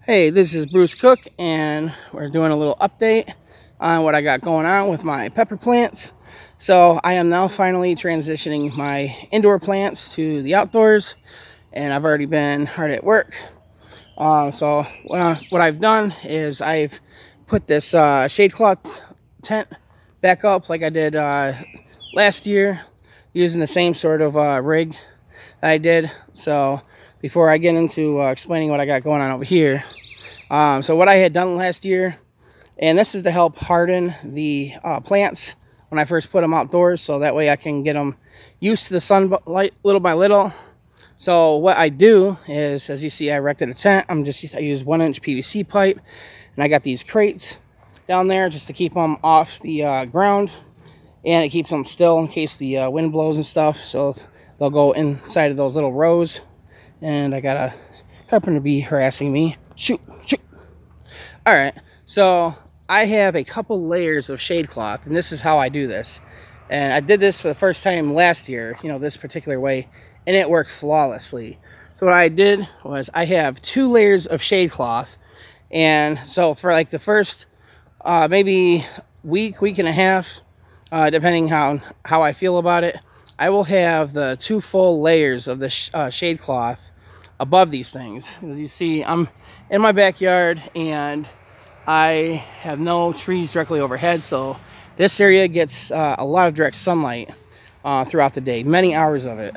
Hey, this is Bruce Cook, and we're doing a little update on what I got going on with my pepper plants. So I am now finally transitioning my indoor plants to the outdoors, and I've already been hard at work. So what I've done is I've put this shade cloth tent back up like I did last year, using the same sort of rig that I did. So before I get into explaining what I got going on over here, so what I had done last year, and this is to help harden the plants when I first put them outdoors, so that way I can get them used to the sunlight little by little. So what I do is, as you see, I erected a tent. I use 1-inch PVC pipe, and I got these crates down there just to keep them off the ground, and it keeps them still in case the wind blows and stuff. So they'll go inside of those little rows. And I got a carpenter bee harassing me. Shoot. All right, so I have a couple layers of shade cloth, and this is how I do this. And I did this for the first time last year, this particular way, and it worked flawlessly. So what I did was I have 2 layers of shade cloth, and so for like the first maybe week and a half, depending how I feel about it, I will have the 2 full layers of the shade cloth above these things. As you see, I'm in my backyard and I have no trees directly overhead, so this area gets a lot of direct sunlight throughout the day, many hours of it,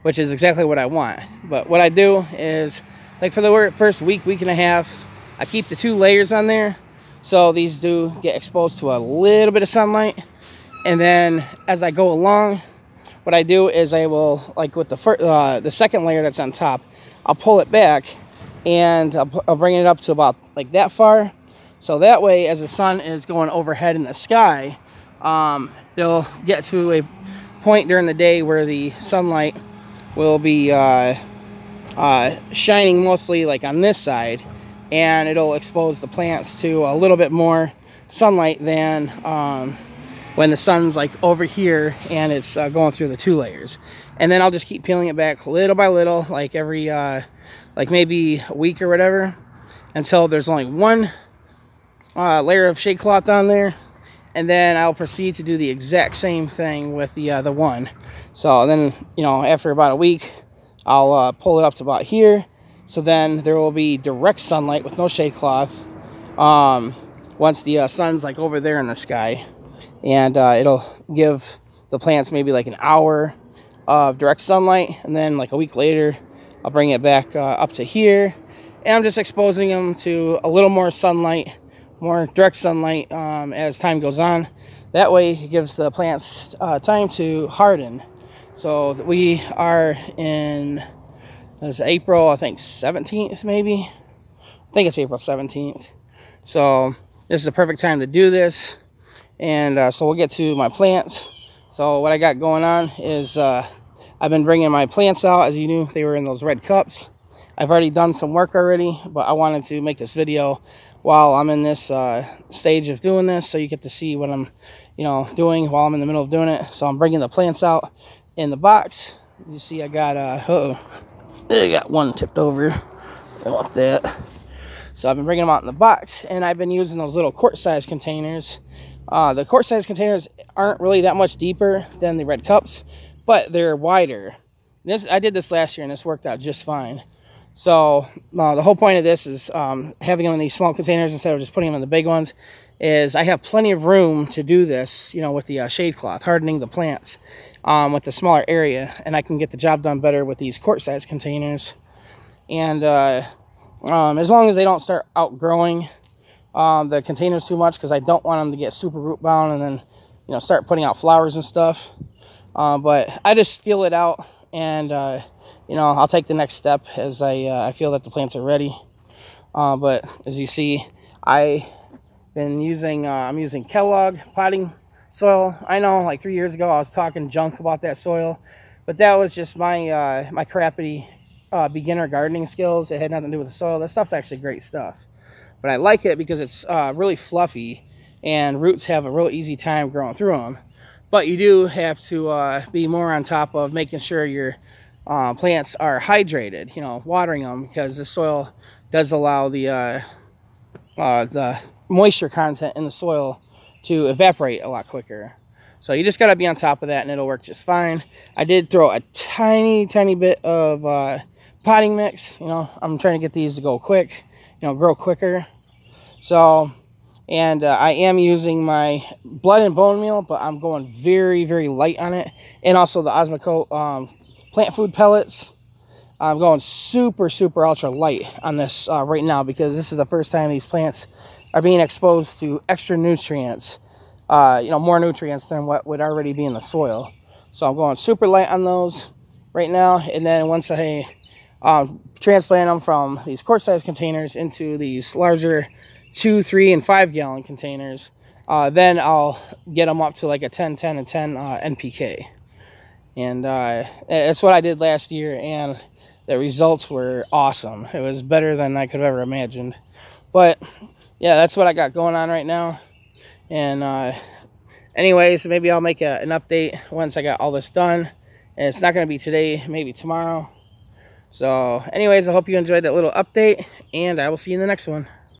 which is exactly what I want. But what I do is, like for the first week and a half, I keep the 2 layers on there, so these do get exposed to a little bit of sunlight. And then as I go along, what I do is I will, like with the second layer that's on top, I'll pull it back and I'll bring it up to about like that far. So that way, as the sun is going overhead in the sky, it'll get to a point during the day where the sunlight will be shining mostly like on this side, and it'll expose the plants to a little bit more sunlight than when the sun's like over here and it's going through the 2 layers. And then I'll just keep peeling it back little by little, like every like maybe a week or whatever, until there's only 1 layer of shade cloth on there. And then I'll proceed to do the exact same thing with the one. So then, after about a week, I'll pull it up to about here. So then there will be direct sunlight with no shade cloth once the sun's like over there in the sky. And it'll give the plants maybe like an hour of direct sunlight, and then like a week later I'll bring it back up to here, and I'm just exposing them to a little more sunlight, more direct sunlight as time goes on. That way it gives the plants time to harden. So we are in, it's April, I think 17th maybe. I think it's April 17th. So this is the perfect time to do this. And so we'll get to my plants. So what I got going on is I've been bringing my plants out. As you knew, they were in those red cups. I've already done some work already, but I wanted to make this video while I'm in this stage of doing this, so you get to see what I'm doing while I'm in the middle of doing it. So I'm bringing the plants out in the box. You see I got I got one tipped over. I want that. So I've been bringing them out in the box, and I've been using those little quart-sized containers. The quart-sized containers aren't really that much deeper than the red cups, but they're wider. I did this last year, and this worked out just fine. So the whole point of this is having them in these small containers instead of just putting them in the big ones, is I have plenty of room to do this, with the shade cloth, hardening the plants with the smaller area, and I can get the job done better with these quart-sized containers. And as long as they don't start outgrowing the containers too much, because I don't want them to get super root bound and then start putting out flowers and stuff. But I just feel it out, and I'll take the next step as I feel that the plants are ready. But as you see, I'm using Kellogg potting soil. I know, like 3 years ago I was talking junk about that soil, but that was just my my crappy beginner gardening skills. It had nothing to do with the soil. That stuff's actually great stuff. But I like it because it's really fluffy, and roots have a real easy time growing through them. But you do have to be more on top of making sure you're plants are hydrated, you know, watering them, because the soil does allow the moisture content in the soil to evaporate a lot quicker. So you just got to be on top of that and it'll work just fine. I did throw a tiny bit of potting mix. You know, I'm trying to get these to go quick, you know, grow quicker. So, and I am using my blood and bone meal, but I'm going very light on it. And also the Osmocote plant food pellets. I'm going super ultra light on this right now, because this is the first time these plants are being exposed to extra nutrients, you know, more nutrients than what would already be in the soil. So I'm going super light on those right now. And then once I transplant them from these quart size containers into these larger 2, 3, and 5 gallon containers, then I'll get them up to like a 10, 10, and 10 NPK. And that's what I did last year, and the results were awesome. It was better than I could have ever imagined. But yeah, that's what I got going on right now. And anyways, maybe I'll make an update once I got all this done. And it's not going to be today, maybe tomorrow. So anyways, I hope you enjoyed that little update, and I will see you in the next one.